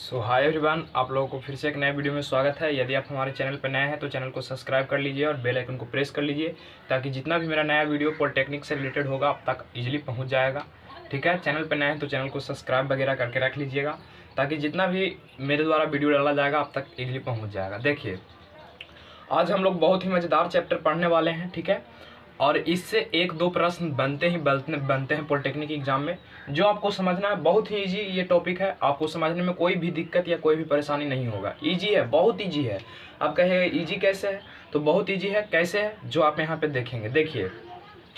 Hi everyone, आप लोगों को फिर से एक नए वीडियो में स्वागत है। यदि आप हमारे चैनल पर नए हैं तो चैनल को सब्सक्राइब कर लीजिए और बेल आइकन को प्रेस कर लीजिए ताकि जितना भी मेरा नया वीडियो पॉलिटेक्निक से रिलेटेड होगा आप तक इजीली पहुंच जाएगा। ठीक है, चैनल पर नए हैं तो चैनल को सब्सक्राइब वगैरह करके रख लीजिएगा ताकि जितना भी मेरे द्वारा वीडियो डाला जाएगा आप तक इजीली पहुँच जाएगा। देखिए, आज हम लोग बहुत ही मज़ेदार चैप्टर पढ़ने वाले हैं। ठीक है, और इससे एक दो प्रश्न बनते हैं पॉलिटेक्निक एग्जाम में, जो आपको समझना है। बहुत ही इजी ये टॉपिक है, आपको समझने में कोई भी दिक्कत या कोई भी परेशानी नहीं होगा। इजी है, बहुत इजी है। आप कहेंगे इजी कैसे है, तो बहुत इजी है। कैसे है जो आप यहाँ पे देखेंगे। देखिए,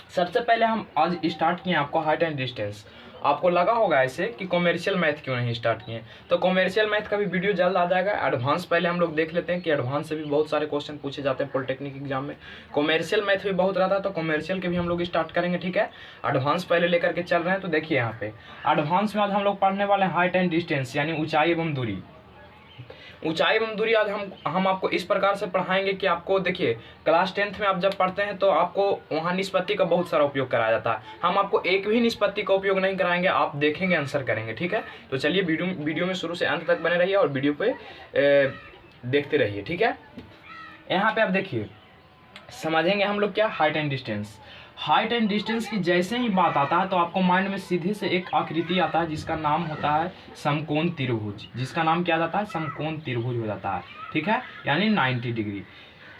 सबसे पहले हम आज स्टार्ट किए आपको हाइट एंड डिस्टेंस। आपको लगा होगा ऐसे कि कॉमर्शियल मैथ क्यों नहीं स्टार्ट किए, तो कॉमर्शियल मैथ का भी वीडियो जल्द आ जाएगा। एडवांस पहले हम लोग देख लेते हैं कि एडवांस से भी बहुत सारे क्वेश्चन पूछे जाते हैं पॉलिटेक्निक एग्जाम में। कॉमर्शियल मैथ भी बहुत रहता है तो कॉमर्शियल के भी हम लोग स्टार्ट करेंगे। ठीक है, एडवांस पहले लेकर के चल रहे हैं। तो देखिए, यहाँ पे एडवांस में आज हम लोग पढ़ने वाले हैं हाइट एंड डिस्टेंस, यानी ऊंचाई एवं दूरी। ऊंचाई एवं दूरी आज हम आपको इस प्रकार से पढ़ाएंगे कि आपको देखिए, क्लास 10th में आप जब पढ़ते हैं तो आपको वहाँ निष्पत्ति का बहुत सारा उपयोग कराया जाता है। हम आपको एक भी निष्पत्ति का उपयोग नहीं कराएंगे, आप देखेंगे आंसर करेंगे। ठीक है, तो चलिए वीडियो में शुरू से अंत तक बने रहिए और वीडियो पे देखते रहिए। ठीक है, यहाँ पे आप देखिए, समझेंगे हम लोग क्या height and distance. Height and distance की जैसे ही बात आता है तो आपको माइंड में सीधे से एक आकृति आता है जिसका नाम होता है समकोण त्रिभुज। जिसका नाम क्या जाता है, समकोण त्रिभुज हो जाता है। ठीक है, यानी 90 डिग्री।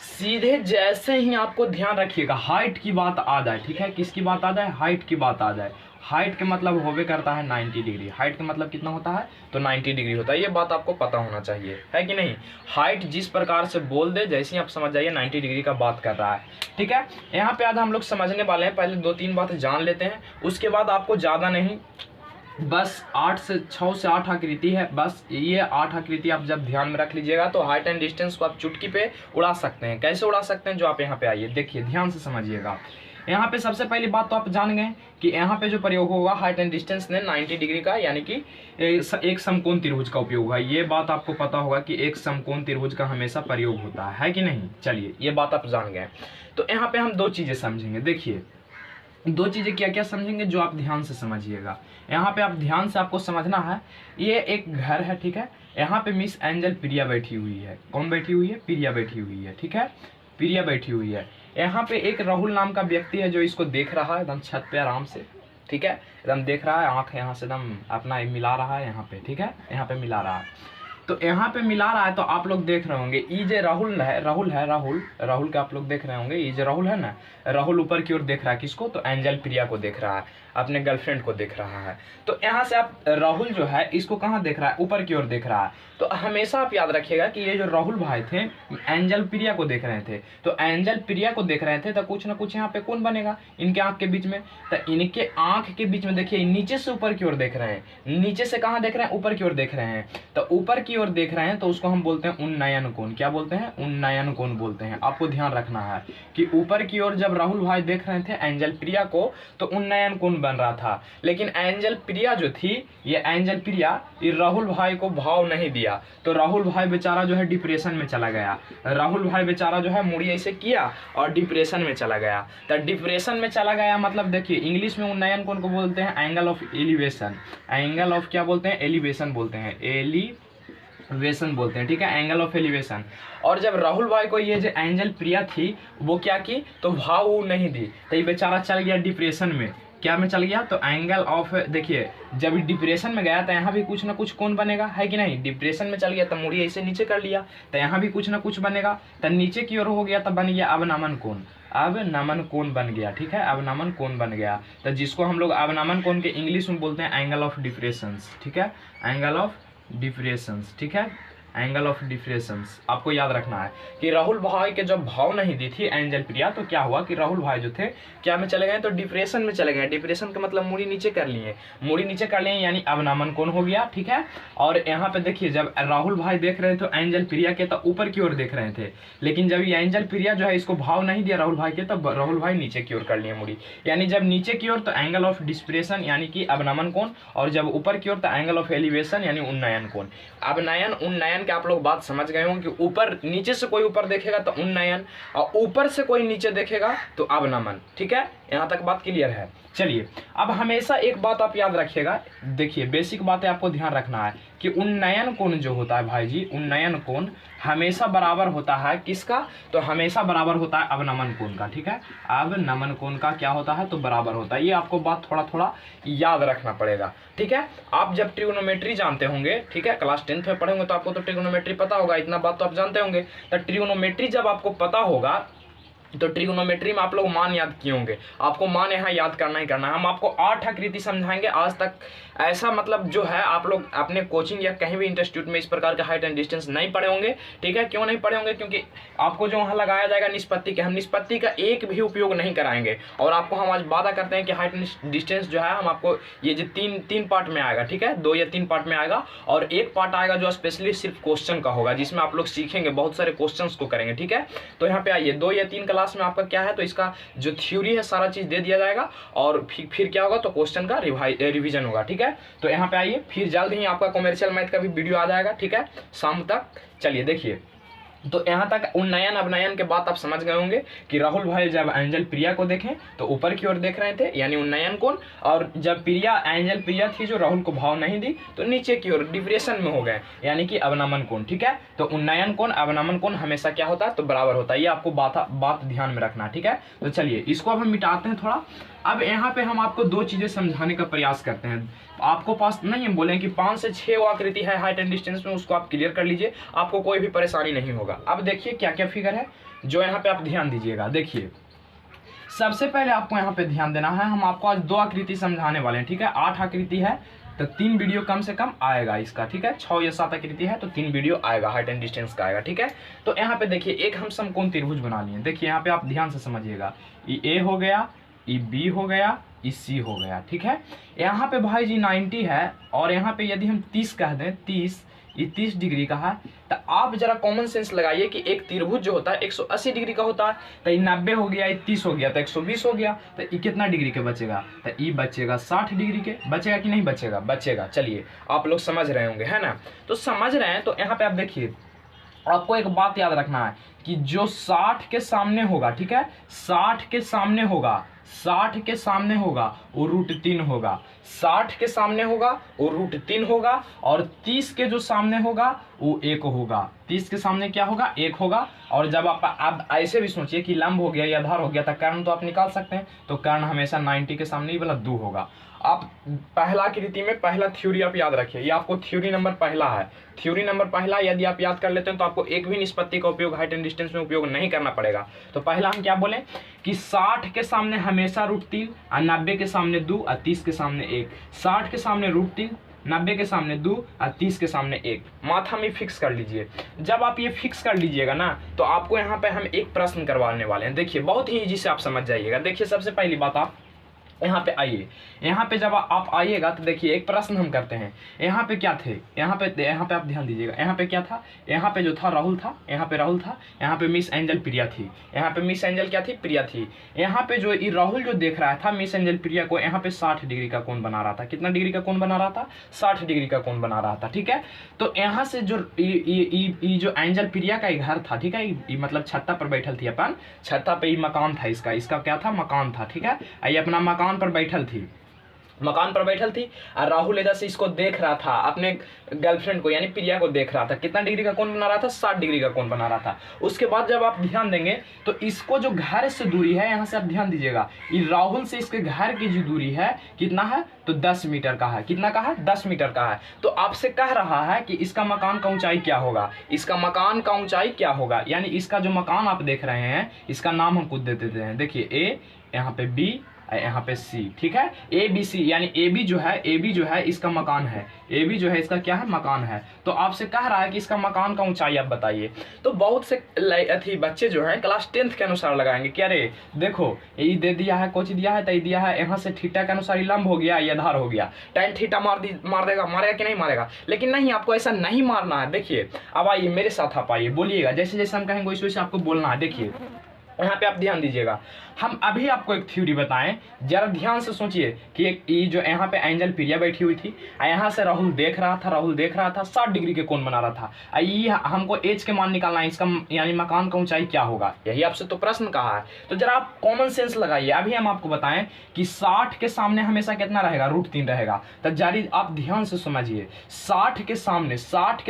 सीधे जैसे ही आपको ध्यान रखिएगा हाइट की बात आ जाए, ठीक है, किसकी बात आ जाए, हाइट की बात आ जाए। हाइट के मतलब होवे करता है 90 डिग्री। हाइट का मतलब कितना होता है, तो 90 डिग्री होता है। ये बात आपको पता होना चाहिए, है कि नहीं। हाइट जिस प्रकार से बोल दे, जैसे ही आप समझ जाइए 90 डिग्री का बात कर रहा है। ठीक है, यहाँ पे आज हम लोग समझने वाले हैं। पहले 2-3 बातें जान लेते हैं, उसके बाद आपको ज़्यादा नहीं, बस 6 से 8 आकृति है। बस ये 8 आकृति आप जब ध्यान में रख लीजिएगा तो हाइट एंड डिस्टेंस को आप चुटकी पे उड़ा सकते हैं। कैसे उड़ा सकते हैं, जो आप यहाँ पे आइए देखिए, ध्यान से समझिएगा। यहाँ पे सबसे पहली बात तो आप जान गए कि यहाँ पे जो प्रयोग होगा हाइट एंड डिस्टेंस ने 90 डिग्री का, यानी कि एक समकोण त्रिभुज का उपयोग होगा। ये बात आपको पता होगा कि एक समकोण त्रिभुज का हमेशा प्रयोग होता है कि नहीं। चलिए, ये बात आप जान गए। तो यहाँ पे हम दो चीजें समझेंगे। देखिए, दो चीजें क्या क्या समझेंगे, जो आप ध्यान से समझिएगा। यहाँ पे आप ध्यान से आपको समझना है, ये एक घर है। ठीक है, यहाँ पे मिस एंजल प्रिया बैठी हुई है। कौन बैठी हुई है, प्रिया बैठी हुई है। ठीक है, प्रिया बैठी हुई है। यहाँ पे एक राहुल नाम का व्यक्ति है जो इसको देख रहा है एकदम छत पे आराम से। ठीक है, एकदम देख रहा है, आंख यहाँ से एकदम अपना मिला रहा है यहाँ पे। ठीक है, यहाँ पे मिला रहा है। तो यहाँ पे मिला रहा है तो आप लोग देख रहे होंगे ये जो राहुल का आप लोग देख रहे होंगे। ये जो राहुल है ना, राहुल ऊपर की ओर देख रहा है किसको, तो एंजल प्रिया को देख रहा है, अपने गर्लफ्रेंड को देख रहा है। तो यहाँ से आप राहुल जो है इसको कहाँ देख रहा है, ऊपर की ओर देख रहा है। तो हमेशा आप याद रखिएगा कि ये जो राहुल भाई थे एंजल प्रिया को देख रहे थे। तो एंजल प्रिया को देख रहे थे तो कुछ ना कुछ यहाँ पे कौन बनेगा, इनके आंख के बीच में। तो इनके आंख के बीच में देखिए, नीचे से ऊपर की ओर देख रहे हैं। नीचे से कहाँ देख रहे हैं, ऊपर की ओर देख रहे हैं। तो ऊपर की ओर देख रहे हैं तो उसको हम बोलते हैं उन्नयन कोण। क्या बोलते हैं, उन्नयन कोण बोलते हैं। आपको ध्यान रखना है कि ऊपर की ओर जब राहुल भाई देख रहे थे एंजल प्रिया को तो उन्नयन कोण बन रहा था। लेकिन एंजल प्रिया जो थी, ये एंजल प्रिया ये राहुल भाई को भाव नहीं दिया। तो राहुल भाई बेचारा जो है डिप्रेशन में चला गया। राहुल भाई बेचारा जो है मुड़ी ऐसे किया और डिप्रेशन में चला गया। तो डिप्रेशन में चला गया मतलब देखिए, इंग्लिश में उन्नयन कोण को बोलते हैं angle of elevation. Angle of क्या बोलते हैं, एलिवेशन बोलते हैं, एलिवेशन बोलते हैं। ठीक है, एंगल ऑफ एलिवेशन। और जब राहुल भाई को ये जो एंजल प्रिया थी वो क्या की, तो भाव वो नहीं दी, तो ये बेचारा चल गया डिप्रेशन में। क्या में चल गया, तो एंगल ऑफ, देखिए जब डिप्रेशन में गया तो यहाँ भी कुछ ना कुछ कोण बनेगा, है कि नहीं। डिप्रेशन में चल गया तो मुड़ी ऐसे नीचे कर लिया, तो यहाँ भी कुछ ना कुछ बनेगा। तो नीचे की ओर हो गया तो बन गया अवनमन कोण। अवनमन कोण बन गया। ठीक है, अवनमन कोण बन गया। तो जिसको हम लोग अवनमन कोण के इंग्लिश में बोलते हैं एंगल ऑफ डिप्रेशंस। ठीक है, एंगल ऑफ डिप्रेशंस। ठीक है, एंगल ऑफ डिफरेंस आपको याद रखना है कि राहुल भाई के जब भाव नहीं दी थी एंजल प्रिया, तो क्या हुआ कि राहुल भाई जो थे क्या में चले गए, तो डिप्रेशन में चले गए। डिप्रेशन का मतलब मुड़ी नीचे कर लिए, मुड़ी नीचे कर लिए यानी अवनमन कोण हो गया। ठीक है, और यहाँ पे देखिए जब राहुल भाई देख रहे थे तो एंजल प्रिया के तो ऊपर की ओर देख रहे थे, लेकिन जब ये एंजल प्रिया जो है इसको भाव नहीं दिया राहुल भाई के, तब राहुल भाई नीचे की ओर कर लिए मुड़ी। यानी जब नीचे की ओर तो एंगल ऑफ डिस्प्रेशन यानी कि अवनमन कोण, और जब ऊपर की ओर तो एंगल ऑफ एलिवेशन यानी उन्नयन कोण। अवनयन उन्नयन के आप लोग बात समझ गए होंगे कि ऊपर नीचे से कोई ऊपर देखेगा तो उन्नयन, और ऊपर से कोई नीचे देखेगा तो अवनमन। ठीक है, यहाँ तक बात क्लियर है। चलिए, अब हमेशा एक बात आप याद रखिएगा, देखिए बेसिक बातें आपको ध्यान रखना है कि उन्नयन कोण जो होता है भाई जी, उन्नयन कोण हमेशा बराबर होता है किसका, तो हमेशा बराबर होता है अवनमन कोण का, ठीक है। अवनमन कोण का क्या होता है, तो बराबर होता है। ये आपको बात थोड़ा थोड़ा याद रखना पड़ेगा, ठीक है। आप जब ट्रिग्नोमेट्री जानते होंगे, ठीक है, क्लास 10th में पढ़ेंगे तो आपको तो ट्रिग्नोमेट्री पता होगा, इतना बात तो आप जानते होंगे। तो ट्रिग्नोमेट्री जब आपको पता होगा तो ट्रिग्नोमेट्री में आप लोग मान याद किए होंगे, आपको मान यहाँ याद करना ही करना है। हम आपको 8 आकृति समझाएंगे आज तक, ऐसा मतलब जो है आप लोग अपने कोचिंग या कहीं भी इंस्टीट्यूट में इस प्रकार का हाइट एंड डिस्टेंस नहीं पढ़े होंगे, ठीक है। क्यों नहीं पढ़े होंगे, क्योंकि आपको जो वहाँ लगाया जाएगा निष्पत्ति के, हम निष्पत्ति का एक भी उपयोग नहीं कराएंगे। और आपको हम आज वादा करते हैं कि हाइट एंड डिस्टेंस जो है हम आपको ये जो तीन पार्ट में आएगा, ठीक है, 2 या 3 पार्ट में आएगा। और एक पार्ट आएगा जो स्पेशली सिर्फ क्वेश्चन का होगा, जिसमें आप लोग सीखेंगे, बहुत सारे क्वेश्चन को करेंगे, ठीक है। तो यहाँ पे आइए, 2 या 3 क्लास में आपका क्या है, तो इसका जो थ्योरी है सारा चीज दे दिया जाएगा, और फिर क्या होगा, तो क्वेश्चन का रिवीजन होगा, ठीक है। तो यहाँ पे आइए, फिर जल्द ही आपका कॉमर्शियल मैथ का भी वीडियो आ जाएगा, ठीक है, शाम तक। चलिए देखिए, तो यहाँ तक उन्नयन अवनयन के बाद आप समझ गए होंगे कि राहुल भाई जब एंजल प्रिया को देखें तो ऊपर की ओर देख रहे थे, यानी उन्नयन कोण, और जब एंजल प्रिया थी जो राहुल को भाव नहीं दी तो नीचे की ओर डिप्रेशन में हो गए, यानी कि अवनमन कोण, ठीक है। तो उन्नयन कोण अवनमन कोण हमेशा क्या होता है, तो बराबर होता है। ये आपको बात ध्यान में रखना, ठीक है। तो चलिए इसको अब हम मिटाते हैं थोड़ा। अब यहाँ पे हम आपको 2 चीजें समझाने का प्रयास करते हैं। आपको पास नहीं हम बोलें कि 5 से 6 वो आकृति है हाइट एंड डिस्टेंस में, उसको आप क्लियर कर लीजिए, आपको कोई भी परेशानी नहीं होगा। अब देखिए क्या क्या फिगर है जो यहाँ पे आप ध्यान दीजिएगा। देखिए सबसे पहले आपको यहाँ पे ध्यान देना है, हम आपको आज 2 आकृति समझाने वाले हैं, ठीक है। 8 आकृति है तो 3 वीडियो कम से कम आएगा इसका, ठीक है। 6 या 7 आकृति है तो 3 वीडियो आएगा, हाइट एंड डिस्टेंस का आएगा, ठीक है। तो यहाँ पे देखिए एक हम समकोण त्रिभुज बना लिए। देखिए यहाँ पे आप ध्यान से समझिएगा, ये ए हो गया, ये बी हो गया, ये सी हो गया, ठीक है। यहाँ पे भाई जी 90 है, और यहाँ पे यदि हम 30 कह दें, 30, ये 30 डिग्री का है, तो आप जरा कॉमन सेंस लगाइए कि एक त्रिभुज जो होता है 180 डिग्री का होता है, तो ये 90 हो गया, ये 30 हो गया, तो 120 हो गया, तो ये कितना डिग्री के बचेगा, तो ये बचेगा 60 डिग्री के। बचेगा कि नहीं बचेगा, बचेगा। चलिए आप लोग समझ रहे होंगे, है ना। तो समझ रहे हैं, तो यहाँ पे आप देखिए, आपको एक बात याद रखना है कि जो 60 के सामने होगा, ठीक है, 60 के सामने होगा, 60 के सामने होगा वो √3 होगा, 60 के सामने होगा वो √3 होगा, और 30 के जो सामने होगा वो 1 होगा। 30 के सामने क्या होगा, 1 होगा। और जब आप ऐसे भी सोचिए कि लंब हो गया या आधार हो गया, तो कर्ण तो आप निकाल सकते हैं, तो कर्ण हमेशा 90 के सामने ही वाला 2 होगा। आप पहला आकृति में पहला थ्योरी आप याद रखिए, ये आपको थ्योरी नंबर पहला है। थ्योरी नंबर पहला यदि आप याद कर लेते हैं तो आपको एक भी निष्पत्ति का उपयोग हाइट एंड डिस्टेंस में उपयोग नहीं करना पड़ेगा। तो पहला हम क्या बोले कि 60 के सामने हमेशा √3, और 90 के सामने 2, और 30 के सामने 1। 60 के सामने √3, 90 के सामने 2, और 30 के सामने 1। माथा में फिक्स कर लीजिए। जब आप ये फिक्स कर लीजिएगा ना, तो आपको यहाँ पे हम एक प्रश्न करवाने वाले हैं। देखिए बहुत ही ईजी से आप समझ जाइएगा। देखिए सबसे पहली बात, आप यहाँ पे आइए, यहाँ पे जब आप आइएगा तो देखिए एक प्रश्न हम करते हैं। यहाँ पे क्या थे, यहाँ पे आप ध्यान दीजिएगा, यहाँ पे क्या था, यहाँ पे जो था राहुल था, यहाँ पे राहुल था, यहाँ पे मिस एंजल प्रिया थी, यहाँ पे मिस एंजल क्या थी, प्रिया थी। यहाँ पे जो ये राहुल जो देख रहा था मिस एंजल प्रिया को, यहाँ पे 60 डिग्री का कोण बना रहा था। कितना डिग्री का कोण बना रहा था, 60 डिग्री का कोण बना रहा था, ठीक है। तो यहाँ से जो ये जो एंजल प्रिया का घर था, ठीक है, ये मतलब छत्ता पर बैठल थी, अपन छत्ता पे मकान था इसका क्या था, मकान था, ठीक है। ये अपना मकान पर बैठल थी, मकान पर बैठल थी, और राहुल इधर से इसको देख रहा था, अपने गर्लफ्रेंड को यानी प्रिया को देख रहा था। कितना डिग्री का कोण बना रहा था, 60 डिग्री का कोण बना रहा था। उसके बाद जब आप ध्यान देंगे तो इसको जो घर से दूरी है, यहाँ से आप ध्यान दीजिएगा, ये राहुल से इसके घर की जो दूरी है कितना है, तो 10 मीटर का है। कितना का है, 10 मीटर का है। तो आपसे कह रहा है कि इसका मकान का ऊंचाई क्या होगा, इसका मकान का ऊंचाई क्या होगा, यानी इसका जो मकान आप देख रहे हैं इसका नाम हम खुद दे देते हैं। देखिए ए, यहाँ पे बी, यहाँ पे सी, ठीक है। ए बी सी यानी ए बी जो है इसका मकान है, ए बी जो है इसका क्या है, मकान है। तो आपसे कह रहा है कि इसका मकान का ऊंचाई आप बताइए। तो बहुत से बच्चे जो हैं क्लास 10th के अनुसार लगाएंगे कि अरे देखो ये दे दिया है, कोच दिया है, तय दिया है, यहाँ से थीटा के अनुसार लंब हो गया, ये आधार हो गया, tan थीटा मारेगा कि नहीं मारेगा। लेकिन नहीं, आपको ऐसा नहीं मारना है। देखिए अब आइए मेरे साथ आप आइए, बोलिएगा, जैसे जैसे हम कहेंगे वैसे वैसे आपको बोलना है। देखिए यहाँ पे आप ध्यान दीजिएगा, हम अभी आपको एक थ्योरी बताएं, जरा ध्यान से सोचिए कि एक ये जो यहाँ पे एंजल प्रिया बैठी हुई थी, यहाँ से राहुल देख रहा था 60 डिग्री के कोण बना रहा था। ये हमको एच के मान निकालना है, इसका यानी मकान का ऊंचाई क्या होगा, यही आपसे तो प्रश्न कहा है। तो जरा आप कॉमन सेंस लगाइए। अभी हम आपको बताएं कि 60 के सामने हमेशा कितना रहेगा, √3 रहेगा। तो जारी आप ध्यान से समझिए, 60 के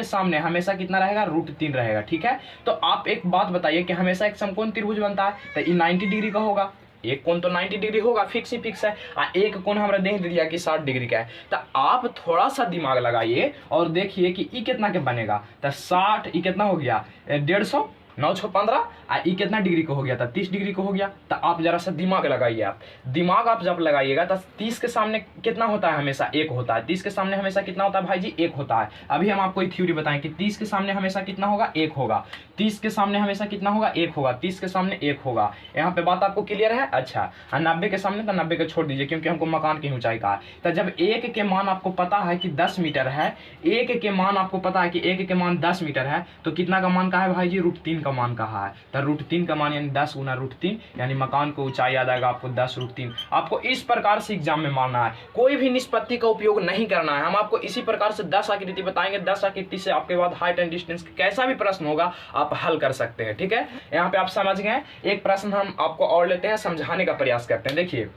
सामने हमेशा कितना रहेगा, √3 रहेगा। ठीक है, तो आप एक बात बताइए कि हमेशा एक समकोण त्रिभुज बनता है तो ये 90 डिग्री का होगा, एक कोण तो 90 डिग्री होगा, फिक्स ही फिक्स है। एक कोण हमरा देख दिया कि 60 डिग्री का है। तो आप थोड़ा सा दिमाग लगाइए और देखिए कि ई कितना के बनेगा। तो 60 ई कितना हो गया, 150, 9 6 15, ई कितना डिग्री को हो गया था, 30 डिग्री को हो गया। तो आप जरा सा दिमाग लगाइए। आप दिमाग आप जब लगाइएगा तो 30 के सामने कितना होता है, हमेशा 1 होता है। 30 के सामने हमेशा कितना होता है भाई जी, 1 होता है। अभी हम आपको एक थ्योरी बताएं कि 30 के सामने हमेशा कितना होगा, 1 होगा। 30 के सामने हमेशा कितना होगा, 1 होगा। 30 के सामने 1 होगा। यहाँ पे बात आपको क्लियर है। अच्छा, 90 के सामने तो 90 को छोड़ दीजिए, क्योंकि हमको मकान की ऊंचाई का है। तो जब 1 के मान आपको पता है कि 10 मीटर है, 1 के मान आपको पता है कि 1 के मान 10 मीटर है, तो कितना का मान का है भाई जी, √3 का मान कहा है। तो √3 का मान यानी 10 गुना √3, यानी मकान को ऊंचाई आ जाएगा आपको 10 √3। आपको इस प्रकार से एग्जाम में मानना है, कोई भी निष्पत्ति का उपयोग नहीं करना है। हम आपको इसी प्रकार से 10 आकृति बताएंगे। 10 आकृति से आपके बाद हाइट एंड डिस्टेंस कैसा भी प्रश्न होगा आप हल कर सकते हैं। ठीक है, यहाँ पे आप समझ गए। एक प्रश्न हम आपको और लेते हैं, समझाने का प्रयास करते हैं। देखिए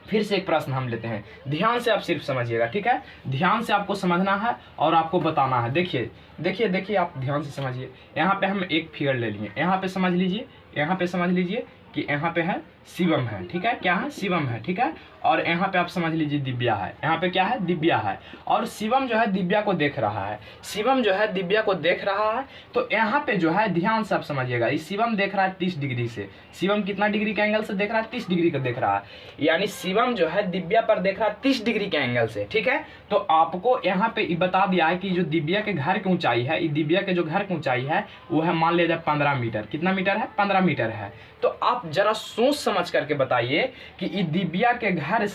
फिर से एक प्रश्न हम लेते हैं, ध्यान से आप सिर्फ समझिएगा। ठीक है, ध्यान से आपको समझना है और आपको बताना है। देखिए आप ध्यान से समझिए। यहाँ पे हम एक फिगर ले लिए, यहाँ पे समझ लीजिए कि यहाँ पे है शिवम है। ठीक है, क्या है, शिवम है। ठीक है, और यहाँ पे आप समझ लीजिए दिव्या है। यहाँ पे क्या है, दिव्या है। और शिवम जो है दिव्या को देख रहा है। तो यहाँ पे जो है ध्यान से आप समझिएगा, ये शिवम देख रहा है 30 डिग्री से। शिवम कितना डिग्री के एंगल से देख रहा है, 30 डिग्री का देख रहा है। यानी शिवम जो है दिव्या पर देख रहा है 30 डिग्री के एंगल से। ठीक है, तो आपको यहाँ पे बता दिया है कि जो दिव्या के घर की ऊंचाई है, दिव्या के जो घर की ऊंचाई है वो है, मान लिया जाए 15 मीटर। कितना मीटर है, 15 मीटर है। तो आप जरा सोच समझ करके बताइए कि दिव्या के घर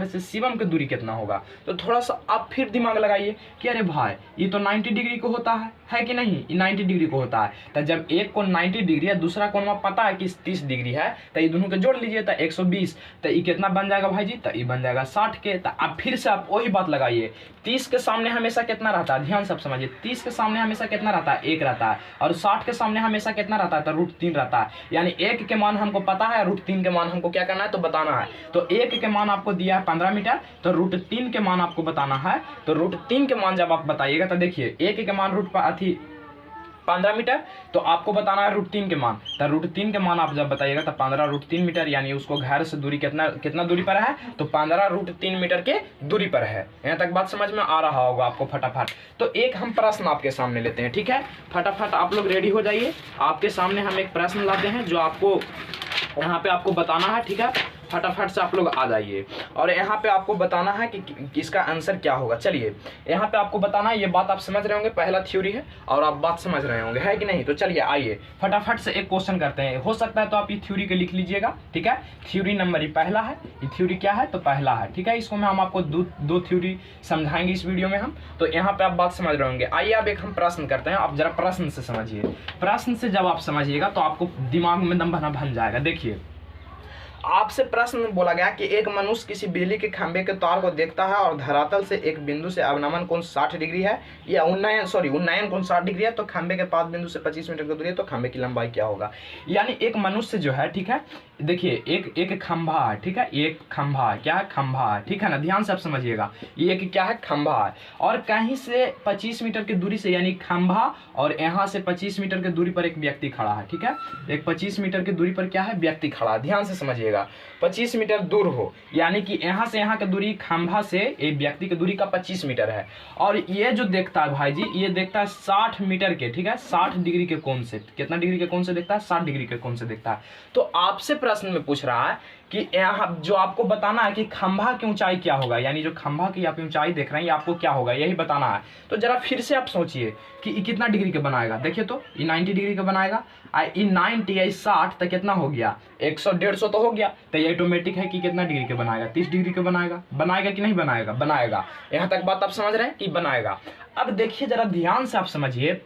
से शिवम की दूरी कितना होगा। तो थोड़ा सा आप फिर दिमाग लगाइए कि अरे भाई ये तो 90 डिग्री को होता है कि नहीं, ये 90 डिग्री को होता है। तो जब एक कोण 90 डिग्री है, दूसरा कोण में पता है कि 30 डिग्री है, तो ये दोनों को जोड़ लीजिए तो 120। तो ये कितना बन जाएगा भाई जी, तो ये बन जाएगा 60 के। तो आप फिर से आप वही बात लगाइए, 30 के सामने हमेशा कितना रहता है, ध्यान से आप समझिए। 30 के सामने हमेशा कितना रहता है, 1 रहता है। और 60 के सामने हमेशा कितना रहता है, तो √3 रहता है। यानी 1 के मान हमको पता है, √3 के मान हमको क्या करना है, तो बताना है। तो 1 के मान आपको दिया है 15 मीटर, तो √3 के मान आपको बताना है। तो √3 के मान जब आप बताइएगा तो देखिए 1 के मान 15 मीटर, तो आपको बताना है √3 के मान। तो √3 के मान आप जब बताइएगा तो 15 √3 मीटर, यानी उसको घर से दूरी कितना दूरी पर है, तो 15 √3 मीटर के दूरी पर है। यहाँ तक बात समझ में आ रहा होगा आपको फटाफट। तो एक हम प्रश्न आपके सामने लेते हैं। ठीक है, फटाफट आप लोग रेडी हो जाइए। आपके सामने हम एक प्रश्न लाते हैं जो आपको यहाँ पे आपको बताना है। ठीक है, फटाफट से आप लोग आ जाइए और यहाँ पे आपको बताना है कि इसका आंसर क्या होगा। चलिए यहाँ पे आपको बताना है, ये बात आप समझ रहे होंगे, पहला थ्योरी है और आप बात समझ रहे होंगे, है कि नहीं। तो चलिए आइए फटाफट से एक क्वेश्चन करते हैं। हो सकता है तो आप ये थ्योरी के लिख लीजिएगा। ठीक है, थ्योरी नंबर ये पहला है। ये थ्योरी क्या है, तो पहला है। ठीक है, इसको हम आपको दो थ्योरी समझाएंगे इस वीडियो में हम। तो यहाँ पे आप बात समझ रहे होंगे। आइए अब एक हम प्रश्न करते हैं, आप जरा प्रश्न से समझिए। प्रश्न से जब आप समझिएगा तो आपको दिमाग में दम बन जाएगा। देखिए आपसे प्रश्न बोला गया कि एक मनुष्य किसी बिजली के खंभे के तार को देखता है और धरातल से एक बिंदु से अवनमन कोण 60 डिग्री है, या उन्नयन कोण 60 डिग्री है, तो खंभे के पास बिंदु से 25 मीटर की दूरी है, तो खंभे की लंबाई क्या होगा। यानी एक मनुष्य जो है, ठीक है, देखिए एक खंभा है। ठीक है, एक खंभा क्या है, खंभा है। ठीक है ना, ध्यान से आप समझिएगा। ये एक क्या है, खंभा है। और कहीं से 25 मीटर की दूरी से, यानी खंभा और यहाँ से 25 मीटर की दूरी पर एक व्यक्ति खड़ा है। ठीक है, एक 25 मीटर की दूरी पर क्या है, व्यक्ति खड़ा है। ध्यान से समझिएगा, 25 मीटर दूर हो, यानी कि यहाँ से यहाँ की दूरी खंभा से एक व्यक्ति की दूरी का 25 मीटर है। और ये जो देखता है भाई जी, ये देखता है 60 मीटर के, ठीक है, 60 डिग्री के कोण से। कितना डिग्री के कोण से देखता है, 60 डिग्री के कोण से देखता है। तो आपसे प्रश्न में पूछ रहा है कि यहाँ जो आपको बताना है कि खंभा की ऊंचाई क्या होगा, यानी जो खंभा की आप ऊंचाई देख रहे हैं ये आपको क्या होगा, यही बताना है। तो जरा फिर से आप सोचिए कि ये कितना डिग्री का बनाएगा। देखिए तो ये 90 डिग्री का बनाएगा, ये 90 या 60 तो कितना हो गया, 100 150 तो हो गया। तो ये ऑटोमेटिक है कि कितना डिग्री का बनाएगा, 30 डिग्री का बनाएगा कि नहीं बनाएगा, बनाएगा। यहाँ तक बात आप समझ रहे हैं कि बनाएगा। अब देखिए जरा ध्यान से आप समझिए,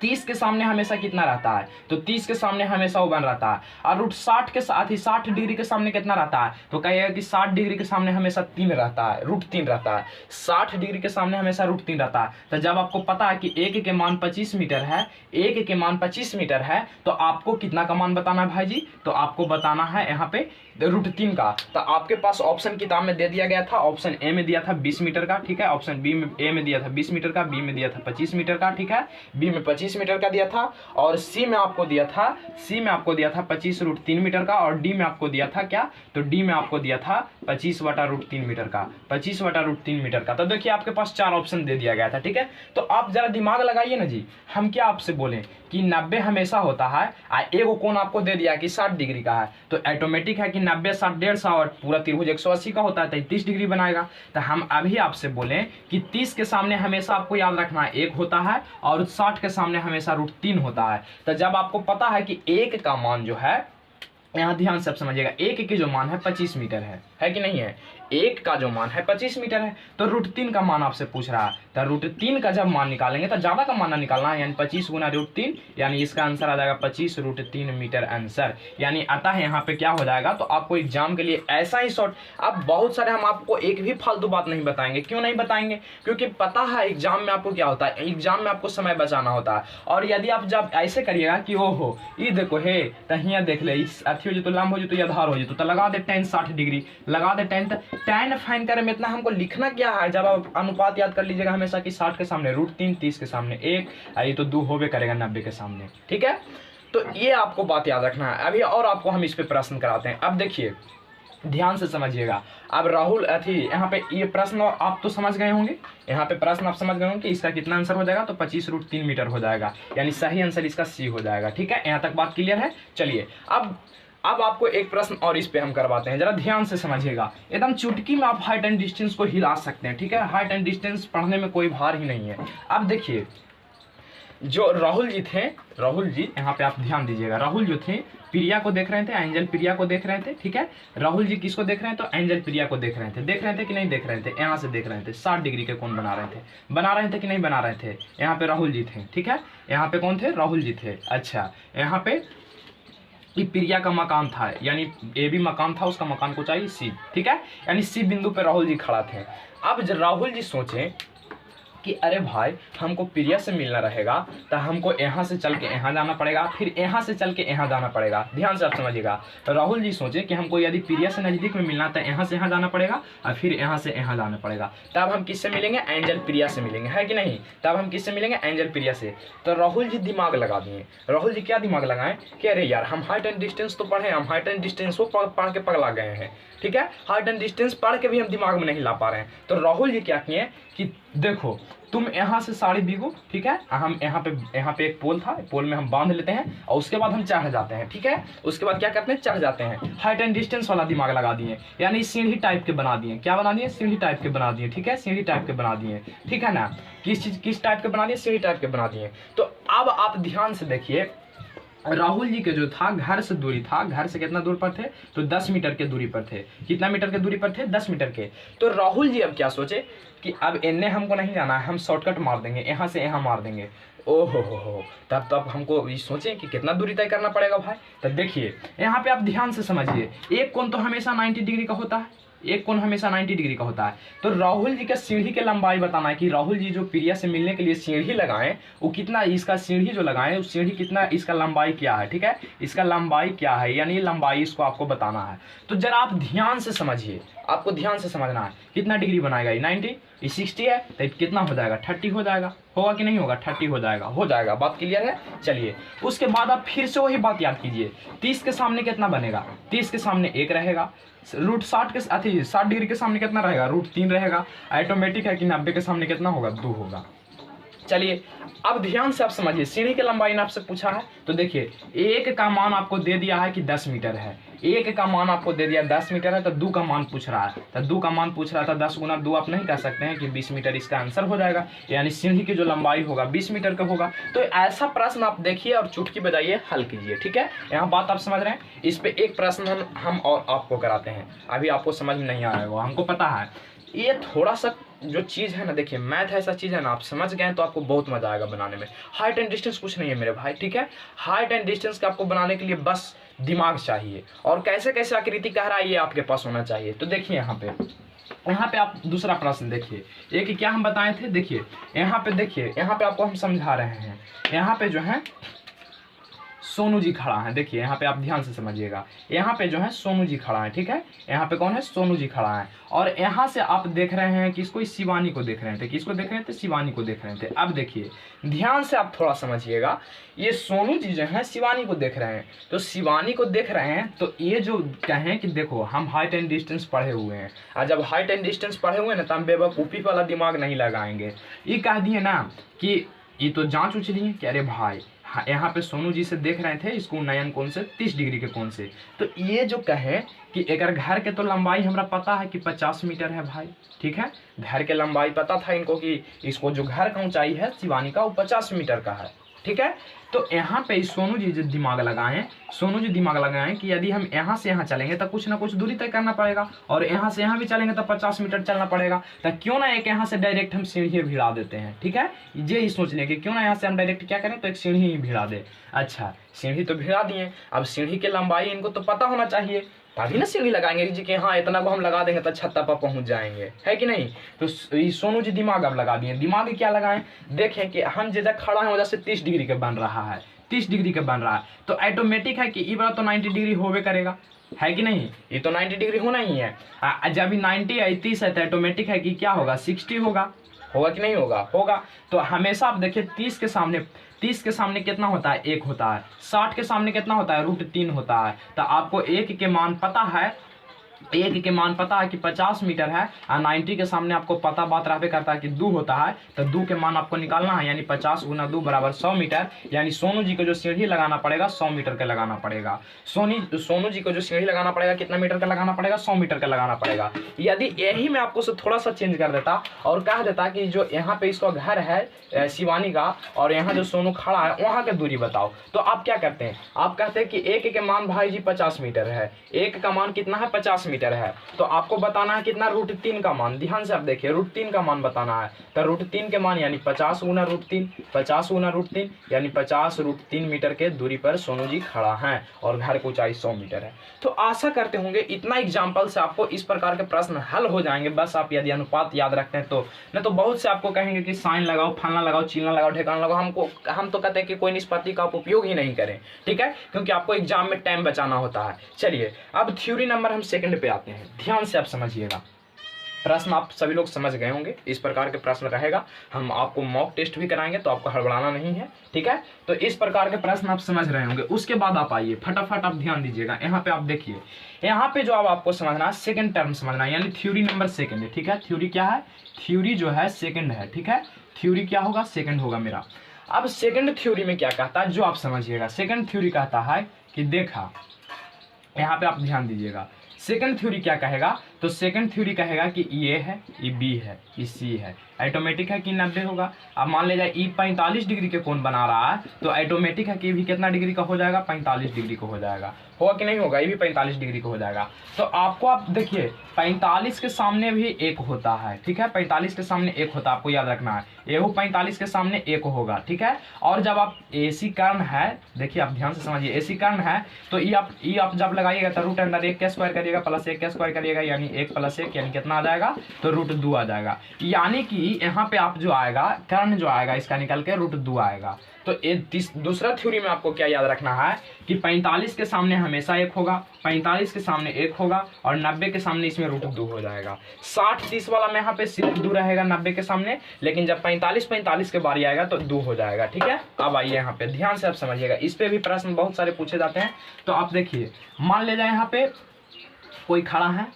30 के सामने हमेशा कितना रहता है, तो 30 के सामने हमेशा वो बन रहता है। और रूट 60 के साथ ही 60 डिग्री के सामने कितना रहता है, तो कहिएगा कि 60 डिग्री के सामने हमेशा 3 रहता है, रूट 3 रहता है। 60 डिग्री के सामने हमेशा रूट 3 रहता है। तो जब आपको पता है कि एक के मान 25 मीटर है, एक के मान 25 मीटर है, तो आपको कितना का मान बताना है भाई जी, तो आपको बताना है यहाँ पे रूट 3 का। तो आपके पास ऑप्शन किताब में दे दिया गया था, ऑप्शन ए में दिया था 20 मीटर का, ठीक है, ऑप्शन बी में ए में दिया था 20 मीटर का, बी में दिया था 25 मीटर का, ठीक है, बी में 25 मीटर का दिया था, और सी में आपको दिया था 25 रूट 3 मीटर का, और डी में आपको दिया था क्या, तो डी में आपको दिया था 25 बटा रूट 3 मीटर का, 25 बटा रूट 3 मीटर का। तो देखिए आपके पास 4 ऑप्शन दे दिया गया था, ठीक है। तो आप जरा दिमाग लगाइए ना जी, हम क्या आपसे बोलें कि 90 हमेशा होता है, एगो कोण आपको दे दिया कि 60 डिग्री का है, तो ऑटोमेटिक है कि 90 60 150 और पूरा त्रिभुज 180 का होता है, तो 30 डिग्री बनाएगा। तो हम अभी आपसे बोलें कि 30 के सामने हमेशा आपको याद रखना है 1 होता है, और 60 के सामने हमेशा रूट 3 होता है। तो जब आपको पता है कि 1 का मान जो है, यहाँ ध्यान से आप समझिएगा, 1 के जो मान है 25 मीटर है कि नहीं है, 1 का जो मान है 25 मीटर है, तो रूट 3 का मान आपसे पूछ रहा है। तो रूट 3 का जब मान निकालेंगे तो ज़्यादा का मान ना निकालना है, यानी 25 गुना रूट 3, यानी इसका आंसर आ जाएगा 25 रूट 3 मीटर आंसर। यानी आता है यहाँ पे क्या हो जाएगा, तो आपको एग्जाम के लिए ऐसा ही शॉर्ट, अब बहुत सारे हम आपको एक भी फालतू बात नहीं बताएंगे। क्यों नहीं बताएंगे, क्योंकि पता है एग्जाम में आपको क्या होता है, एग्जाम में आपको समय बचाना होता है। और यदि आप जब ऐसे करिएगा कि ओहो ये देखो हे तहिया देख ले, इस अथी हो जो तो लंब हो जो तो आधार हो जो तो लगा दे tan 60 डिग्री, लगा दे tan फाइन करे में इतना हमको लिखना क्या है। जब आप अनुपात याद कर लीजिएगा हमेशा कि 60 के सामने रूट 3, 30 के सामने 1, ये तो 2 होबे करेगा 90 के सामने, ठीक है। तो ये आपको बात याद रखना है। अभी और आपको हम इस पे प्रश्न कराते हैं। अब देखिए ध्यान से समझिएगा। अब राहुल अथी यहाँ पे ये प्रश्न आप तो समझ गए होंगे, यहाँ पे प्रश्न आप समझ गए होंगे कि इसका कितना आंसर हो जाएगा, तो 25 रूट 3 मीटर हो जाएगा, यानी सही आंसर इसका सी हो जाएगा, ठीक है। यहाँ तक बात क्लियर है। चलिए अब आपको एक प्रश्न और इस पे हम करवाते हैं, जरा ध्यान से समझिएगा। एकदम चुटकी में आप हाइट एंड डिस्टेंस को हिला सकते हैं, ठीक है। हाइट एंड डिस्टेंस पढ़ने में कोई भार ही नहीं है। अब देखिए जो राहुल जी थे, राहुल जी यहाँ पे आप ध्यान दीजिएगा, राहुल जो थे प्रिया को देख रहे थे, एंजल प्रिया को देख रहे थे, ठीक है। राहुल जी किसको देख रहे हैं, तो एंजल प्रिया को देख रहे थे कि नहीं देख रहे थे, यहाँ से देख रहे थे। 60 डिग्री के कोण बना रहे थे कि नहीं बना रहे थे। यहाँ पे राहुल जी थे, ठीक है। यहाँ पे कौन थे, राहुल जी थे। अच्छा यहाँ पे प्रिया का मकान था, यानी ए भी मकान था, उसका मकान को चाहिए सी, ठीक है। यानी सी बिंदु पे राहुल जी खड़ा थे। अब जब राहुल जी सोचे कि अरे भाई हमको प्रिया से मिलना रहेगा, तो हमको यहाँ से चल के यहाँ जाना पड़ेगा, फिर यहाँ से चल के यहाँ जाना पड़ेगा। ध्यान से आप समझिएगा। तो राहुल जी सोचे कि हमको यदि प्रिया से नज़दीक में मिलना तो यहाँ से यहाँ जाना पड़ेगा, और फिर यहाँ से यहाँ जाना पड़ेगा। तब हम किससे मिलेंगे, एंजल प्रिया से मिलेंगे, है कि नहीं। तब हम किससे मिलेंगे, एंजल प्रिया से। तो राहुल जी दिमाग लगा दिए। राहुल जी क्या दिमाग लगाएं कि अरे यार हम हाइट एंड डिस्टेंस तो पढ़े, हम हाइट एंड डिस्टेंस को पढ़ के पगला गए हैं, ठीक है। हाइट एंड डिस्टेंस पढ़ के भी हम दिमाग में नहीं ला पा रहे हैं। तो राहुल जी क्या किए कि देखो तुम यहाँ से साड़ी बीगो, ठीक है। हम यहाँ पे एक पोल था, पोल में हम बांध लेते हैं, और उसके बाद हम चढ़ जाते हैं, ठीक है। उसके बाद क्या करते हैं, चढ़ जाते हैं। हाइट एंड डिस्टेंस वाला दिमाग लगा दिए, यानी सीढ़ी टाइप के बना दिए। क्या बना दिए, सीढ़ी टाइप के बना दिए, ठीक है। सीढ़ी टाइप के बना दिए, ठीक है ना। किस टाइप के बना दिए, सीढ़ी टाइप के बना दिए। तो अब आप ध्यान से देखिए, राहुल जी के जो था घर से दूरी था, घर से कितना दूर पर थे, तो 10 मीटर के दूरी पर थे। कितना मीटर के दूरी पर थे, 10 मीटर के। तो राहुल जी अब क्या सोचे कि अब इन्हें हमको नहीं जाना है, हम शॉर्टकट मार देंगे, यहाँ से यहाँ मार देंगे। ओहो हो, तब हमको ये सोचे कि कितना दूरी तय करना पड़ेगा भाई। तो देखिए यहाँ पे आप ध्यान से समझिए, एक कोण तो हमेशा 90 डिग्री का होता है, एक कोण हमेशा 90 डिग्री का होता है। तो राहुल जी का सीढ़ी के लंबाई बताना है कि राहुल जी जो प्रिया से मिलने के लिए सीढ़ी लगाएं, वो कितना, इसका सीढ़ी जो लगाएं उस सीढ़ी कितना, इसका लंबाई क्या है, ठीक है। इसका लंबाई क्या है, यानी लंबाई इसको आपको बताना है। तो जरा आप ध्यान से समझिए, आपको ध्यान से समझना है। कितना डिग्री बनाएगा ये, 90, ये 60 है, तो कितना हो जाएगा, 30 हो जाएगा। होगा कि नहीं होगा, 30 हो जाएगा, हो जाएगा। बात क्लियर है। चलिए उसके बाद आप फिर से वही बात याद कीजिए, 30 के सामने कितना बनेगा, 30 के सामने 1 रहेगा। रूट 60 के 60 डिग्री के सामने कितना रहेगा, रूट 3 रहेगा। ऑटोमेटिक है कि 90 के सामने कितना होगा, 2 होगा। चलिए अब ध्यान से आप समझिए, सीढ़ी की लंबाई ने आपसे पूछा है, तो देखिए 1 का मान आपको दे दिया है कि 10 मीटर है, 1 का मान आपको दे दिया 10 मीटर है, तो 2 का मान पूछ रहा है। तो 2 का मान पूछ रहा था, 10 गुना 2 आप नहीं कह सकते हैं कि 20 मीटर इसका आंसर हो जाएगा, यानी सीढ़ी की जो लंबाई होगा 20 मीटर का होगा। तो ऐसा प्रश्न आप देखिए और चुटकी बजाइए, हल कीजिए, ठीक है। यहाँ बात आप समझ रहे हैं। इस पे एक प्रश्न हम और आपको कराते हैं, अभी आपको समझ में नहीं आएगा, हमको पता है। ये थोड़ा सा जो चीज़ है ना, देखिए मैथ ऐसा चीज़ है ना, आप समझ गए तो आपको बहुत मजा आएगा बनाने में। हाइट एंड डिस्टेंस कुछ नहीं है मेरे भाई, ठीक है। हाइट एंड डिस्टेंस का आपको बनाने के लिए बस दिमाग चाहिए, और कैसे कैसे आकृति कह रहा है ये आपके पास होना चाहिए। तो देखिए यहाँ पे आप दूसरा प्रश्न देखिए, एक क्या हम बताए थे, देखिए यहाँ पे, देखिए यहाँ पे आपको हम समझा रहे हैं। यहाँ पे जो है सोनू जी खड़ा है, देखिए यहाँ पे आप ध्यान से समझिएगा। यहाँ पे जो है सोनू जी खड़ा है, ठीक है। यहाँ पे कौन है, सोनू जी खड़ा है। और यहाँ से आप देख रहे हैं किसको, शिवानी को देख रहे थे। किसको देख रहे थे, शिवानी को देख रहे थे। अब देखिए ध्यान से आप थोड़ा समझिएगा, ये सोनू जी जो है शिवानी को देख रहे हैं, तो शिवानी को देख रहे हैं, तो ये जो कहें कि देखो हम हाइट एंड डिस्टेंस पढ़े हुए हैं, और जब हाइट एंड डिस्टेंस पढ़े हुए हैं ना, तो हम बेवकूफ़ी वाला दिमाग नहीं लगाएंगे। ये कह दिए ना कि ये तो जांच उछ लिए कि अरे भाई यहाँ पे सोनू जी से देख रहे थे इसको नयन कोण से 30 डिग्री के कोण से, तो ये जो कहे कि अगर घर के तो लंबाई हमरा पता है कि 50 मीटर है भाई, ठीक है। घर के लंबाई पता था इनको कि इसको जो घर का ऊंचाई है शिवानी का वो 50 मीटर का है, ठीक है। तो यहाँ पे सोनू जी जो दिमाग लगाएं कि यदि हम यहाँ से यहाँ चलेंगे तो कुछ ना कुछ दूरी तय करना पड़ेगा, और यहाँ से यहाँ भी चलेंगे तो 50 मीटर चलना पड़ेगा, तो क्यों ना एक यहाँ से डायरेक्ट हम सीढ़ी भिड़ा देते हैं, ठीक है। ये ही सोचने की क्यों ना यहाँ से हम डायरेक्ट क्या करें, तो एक सीढ़ी ही भिड़ा दे। अच्छा सीढ़ी तो भिड़ा दिए, अब सीढ़ी की लंबाई इनको तो पता होना चाहिए, तभी ना सीढ़ी लगाएंगे जी कि हाँ इतना को हम लगा देंगे तो छत्ता पर पहुंच जाएंगे, है कि नहीं। तो सोनू जी दिमाग अब लगा दिए। दिमाग क्या लगाएं, देखें कि हम जैसा खड़ा है वजह से 30 डिग्री के बन रहा है, 30 डिग्री के बन रहा है, तो ऑटोमेटिक है कि ये वाला तो 90 डिग्री होवे करेगा, है कि नहीं। ये तो 90 डिग्री होना ही है। जब 90 है 30 है तो ऑटोमेटिक है कि क्या होगा, 60 होगा कि नहीं होगा। तो हमेशा आप देखिए 30 के सामने कितना होता है, 1 होता है। 60 के सामने कितना होता है, √3 होता है। तो आपको 1 के मान पता है, 1 के मान पता है कि 50 मीटर है, और 90 के सामने आपको पता बात रहबे करता है कि 2 होता है, तो 2 के मान आपको निकालना है, यानी 50 × 2 = 100 मीटर। यानी सोनू जी को जो सीढ़ी लगाना पड़ेगा 100 मीटर का लगाना पड़ेगा। सोनू जी को जो सीढ़ी लगाना पड़ेगा कितना मीटर का लगाना पड़ेगा, 100 मीटर का लगाना पड़ेगा। यदि यही मैं आपको थोड़ा सा चेंज कर देता और कह देता कि जो यहाँ पे इसका घर है शिवानी का, और यहाँ जो सोनू खड़ा है वहाँ की दूरी बताओ, तो आप क्या करते हैं, आप कहते हैं कि 1 के मान भाई जी 50 मीटर है, 1 का मान कितना है, 50 मीटर है। तो आपको बताना है कितना, √3 का मान। ध्यान से आप देखिए √3 का मान बताना है, तो √3 के मान यानी 50 × √3, 50 × √3 यानी 50 √3 मीटर के दूरी पर सोनू जी खड़ा है, और घर की ऊंचाई 100 मीटर है। तो आशा करते होंगे इतना एग्जाम्पल से आपको इस प्रकार के प्रश्न हल हो जाएंगे, बस आप यदि अनुपात याद रखते हैं तो। नहीं तो बहुत से आपको कहेंगे कि साइन लगाओ, फलना लगाओ, चिलना लगाओ, ढेकाना लगाओ, हम तो कहते हैं कि कोई निष्पत्ति का आप उपयोग ही नहीं करें, ठीक है, क्योंकि आपको एग्जाम में टाइम बचाना होता है। चलिए अब थ्योरी नंबर हम सेकंड पे आते हैं। ध्यान से आप समझिएगा, प्रश्न आप सभी लोग समझ गए होंगे, इस प्रकार के प्रश्न रहेगा। हम आपको मॉक टेस्ट भी कराएंगे तो आपको हड़बड़ाना नहीं है, ठीक है। तो इस प्रकार के प्रश्न आप समझ रहे होंगे। उसके बाद आप आइए फटाफट आप ध्यान दीजिएगा, यहाँ पे आप देखिए, यहाँ पे जो अब आपको समझना है सेकंड टर्म समझना है, यानी थ्योरी नंबर सेकंड है, ठीक है। थ्योरी क्या है, थ्योरी जो है सेकंड है, ठीक है। थ्योरी क्या होगा, सेकंड होगा मेरा। अब सेकंड थ्योरी में क्या कहता है, जो आप समझिएगा। सेकंड थ्योरी कहता है कि देखा, यहाँ पे आप ध्यान दीजिएगा, सेकंड थ्योरी क्या कहेगा, तो सेकंड थ्योरी कहेगा कि ये है, ये बी है, ये सी है, ऑटोमेटिक है कि 90 होगा। अब मान ले जाए ई 45 डिग्री के कोण बना रहा है, तो ऑटोमेटिक है कि भी कितना डिग्री का हो जाएगा, 45 डिग्री का हो जाएगा। होगा कि नहीं होगा, ये भी 45 डिग्री का हो जाएगा। तो आपको आप देखिए 45 के सामने भी 1 होता है, ठीक है। 45 के सामने 1 होता है, आपको याद रखना है, ये 45 के सामने 1 होगा, ठीक है। और जब आप AC कर्ण है, देखिए आप ध्यान से समझिए, AC कर्ण है तो ये आप जब लगाइएगा तो √1 का स्क्वायर करिएगा प्लस 1 का स्क्वायर करिएगा, यानी 1 + 1 यानी कितना आ जाएगा, तो √2 आ जाएगा। यानी कि यहाँ पे आप जो आएगा कर्ण जो आएगा इसका निकल के √2 आएगा। तो दूसरा थ्योरी में आपको क्या याद रखना है कि 45 के सामने हमेशा 1 होगा, 45 के सामने 1 होगा, और 90 के सामने इसमें √2 हो जाएगा। 60-30 वाला में यहाँ पे सिर्फ 2 रहेगा 90 के सामने, लेकिन जब 45-45 के बारी आएगा तो 2 हो जाएगा, ठीक है। अब आइए यहाँ पे ध्यान से आप समझिएगा, इस पे भी प्रश्न बहुत सारे पूछे जाते हैं। तो आप देखिए, मान ले जाए यहाँ पे कोई खड़ा है,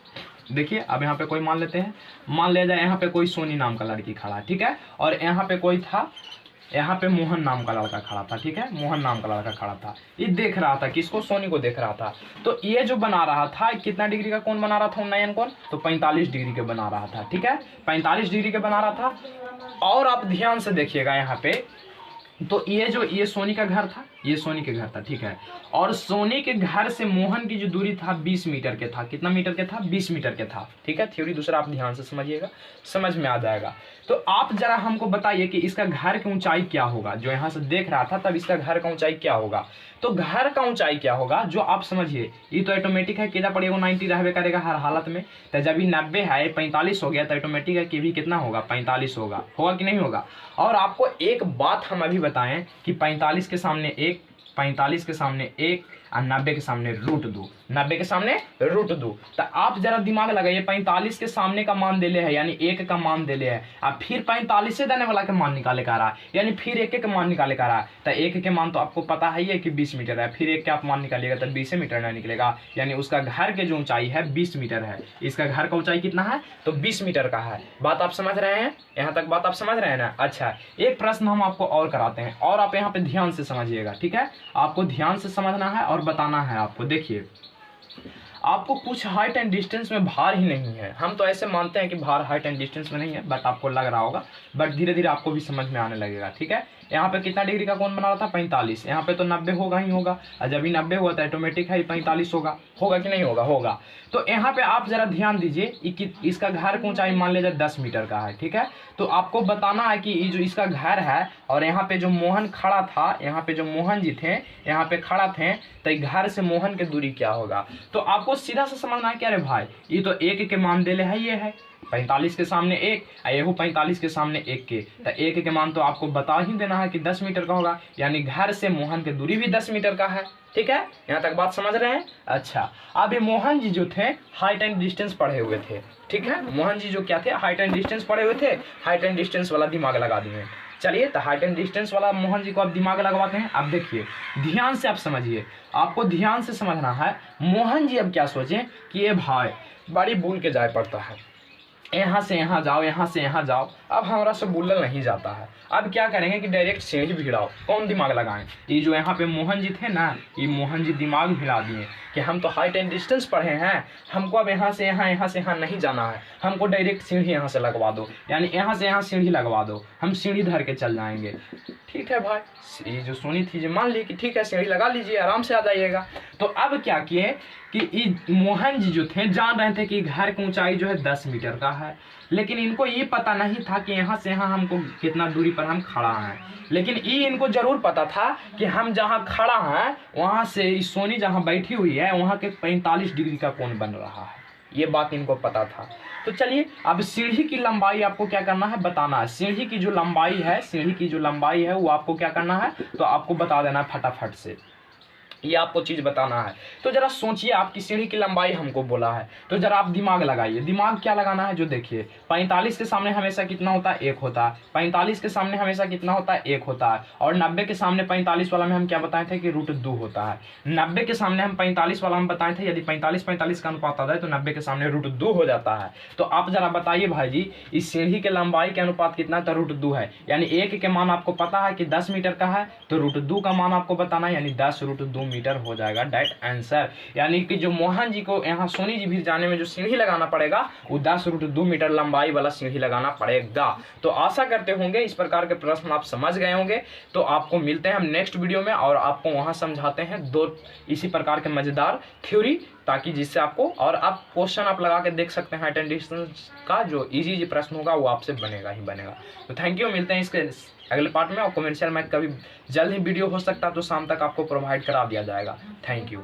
देखिए अब यहाँ पे कोई मान लेते हैं, मान ले जाए यहाँ पे कोई सोनी नाम का लड़की खड़ा है, ठीक है। और यहाँ पे कोई था, यहाँ पे मोहन नाम का लड़का खड़ा था, ठीक है। मोहन नाम का लड़का खड़ा था, ये देख रहा था किसको, सोनी को देख रहा था। तो ये जो बना रहा था कितना डिग्री का कोण बना रहा था, उन्नयन कोण, तो 45 डिग्री के बना रहा था, ठीक है। 45 डिग्री के बना रहा था। और आप ध्यान से देखिएगा यहाँ पे, तो ये सोनी का घर था, ये सोनी के घर था, ठीक है। और सोनी के घर से मोहन की जो दूरी था 20 मीटर के था। कितना मीटर के था? 20 मीटर के था, ठीक है। थ्योरी दूसरा आप ध्यान से समझिएगा, समझ में आ जाएगा। तो आप जरा हमको बताइए कि इसका घर की ऊंचाई क्या होगा। जो यहाँ से देख रहा था तब इसका घर का ऊंचाई क्या होगा? तो घर का ऊंचाई क्या होगा जो आप समझिए, ये तो ऑटोमेटिक है, कितना पड़ेगा? 90 रहबे करेगा हर हालत में। तो जब ये 90 है, 45 हो गया, तो ऑटोमेटिक है कि भी कितना होगा? 45 होगा। होगा कि नहीं होगा? और आपको एक बात हम अभी बताएं कि 45 के सामने 1, 45 के सामने 1 और 90 के सामने √2, 90 के सामने √2। तो आप जरा दिमाग लगाइए, 45 के सामने का मान देले है यानी 1 का मान देले है, अब फिर 45 से देने वाला के मान निकाले का रहा है, यानी फिर 1 के मान निकाले का रहा है। तो 1 के मान तो आपको पता है ही है कि 20 मीटर है, फिर 1 का आप मान निकालिएगा तो 20 मीटर ना निकलेगा, यानी उसका घर के जो ऊंचाई है 20 मीटर है। इसका घर का ऊंचाई कितना है? तो 20 मीटर का है। बात आप समझ रहे हैं? यहाँ तक बात आप समझ रहे हैं ना? अच्छा, एक प्रश्न हम आपको और कराते हैं, और आप यहाँ पे ध्यान से समझिएगा, ठीक है। आपको ध्यान से समझना है और बताना है आपको। देखिए, आपको कुछ हाइट एंड डिस्टेंस में भार ही नहीं है। हम तो ऐसे मानते हैं कि भार हाइट एंड डिस्टेंस में नहीं है, बट आपको लग रहा होगा, बट धीरे धीरे आपको भी समझ में आने लगेगा, ठीक है। यहाँ पे कितना डिग्री का कोण बना रहा था? 45। यहाँ पे तो 90 होगा ही होगा, और जब भी 90 हुआ तो ऑटोमेटिक है 45 होगा। होगा कि नहीं होगा? होगा। तो यहाँ पे आप जरा ध्यान दीजिए, इसका घर की ऊंचाई मान लीजिए 10 मीटर का है, ठीक है। तो आपको बताना है कि ये जो इसका घर है, और यहाँ पे जो मोहन खड़ा था, यहाँ पे जो मोहन जी थे यहाँ पे खड़ा थे, तो घर से मोहन की दूरी क्या होगा? तो आपको सीधा से समझना है कि अरे भाई ये तो 1 के मान देले है, ये है 45 के सामने 1, ये 45 के सामने 1 के, तो 1 के मान तो आपको बता ही देना है कि 10 मीटर का होगा, यानी घर से मोहन की दूरी भी 10 मीटर का है, ठीक है। यहाँ तक बात समझ रहे हैं? अच्छा, अब ये मोहन जी जो थे हाइट एंड डिस्टेंस पढ़े हुए थे, ठीक है। मोहन जी जो क्या थे? हाइट एंड डिस्टेंस पढ़े हुए थे, हाइट एंड डिस्टेंस वाला दिमाग लगा दिए। चलिए, तो हाइट एंड डिस्टेंस वाला मोहन जी को आप दिमाग लगवाते हैं। अब देखिए, ध्यान से आप समझिए, आपको ध्यान से समझना है। मोहन जी अब क्या सोचें कि ये भाई बड़ी भूल के जाए पड़ता है, यहाँ से यहाँ जाओ, यहाँ से यहाँ जाओ, अब हमारा से बुल्लल नहीं जाता है। अब क्या करेंगे कि डायरेक्ट सीढ़ी भिड़ाओ। कौन दिमाग लगाएं? ये जो यहाँ पे मोहन जी थे ना, ये मोहन जी दिमाग भिड़ा दिए कि हम तो हाइट एंड डिस्टेंस पढ़े हैं, हमको अब यहाँ से यहाँ, यहाँ से यहाँ नहीं जाना है, हमको डायरेक्ट सीढ़ी यहाँ से लगवा दो, यानी यहाँ से यहाँ सीढ़ी लगवा दो, हम सीढ़ी धर के चल जाएंगे। ठीक है भाई, ये जो सोनी थी जो मान ली कि ठीक है सीढ़ी लगा लीजिए, आराम से आ जाइएगा। तो अब क्या किए कि मोहन जी जो थे जान रहे थे कि घर की ऊंचाई जो है 10 मीटर का है, लेकिन इनको ये पता नहीं था कि यहाँ से यहाँ हमको कितना दूरी पर हम खड़ा हैं। लेकिन ये इनको जरूर पता था कि हम जहाँ खड़ा हैं वहाँ से सोनी जहाँ बैठी हुई है वहाँ के 45 डिग्री का कोण बन रहा है, ये बात इनको पता था। तो चलिए, अब सीढ़ी की लंबाई आपको क्या करना है? बताना है। सीढ़ी की जो लंबाई है, सीढ़ी की जो लंबाई है वो आपको क्या करना है? तो आपको बता देना है फटाफट से, ये आपको चीज़ बताना है। तो जरा सोचिए, आपकी सीढ़ी की लंबाई हमको बोला है, तो जरा आप दिमाग लगाइए। दिमाग क्या लगाना है? जो देखिए 45 के सामने हमेशा कितना होता है? 1 होता है। 45 के सामने हमेशा कितना होता है? 1 होता है। और 90 के सामने 45 वाला में हम क्या बताए थे कि √2 होता है। 90 के सामने हम 45 वाला हम बताए थे, यदि 45-45 का अनुपात आ जाए तो 90 के सामने √2 हो जाता है। तो आप जरा बताइए भाई जी, इस सीढ़ी के लंबाई के अनुपात कितना था? √2 है, यानी 1 के मान आपको पता है कि 10 मीटर का है, तो √2 का मान आपको बताना है, यानी 10 √2 मीटर हो जाएगा डायरेक्ट आंसर। यानी कि जो मोहन जी को यहाँ सोनी जी भी जाने में जो सीढ़ी लगाना पड़ेगा वो 10 √2 मीटर लंबाई वाला सीढ़ी लगाना पड़ेगा। तो आशा करते होंगे इस प्रकार के प्रश्न आप समझ गए होंगे। तो आपको मिलते हैं हम नेक्स्ट वीडियो में, और आपको वहाँ समझाते हैं 2 इसी प्रकार के मजेदार थ्योरी, ताकि जिससे आपको, और आप क्वेश्चन आप लगा के देख सकते हैं हाइट एंड डिस्टेंस का जो इजी प्रश्न होगा वो आपसे बनेगा ही बनेगा। तो थैंक यू, मिलते हैं इसके अगले पार्ट में। और कमेंशियल मैथ कभी जल्द ही वीडियो हो सकता है तो शाम तक आपको प्रोवाइड करा दिया जाएगा। Thank you.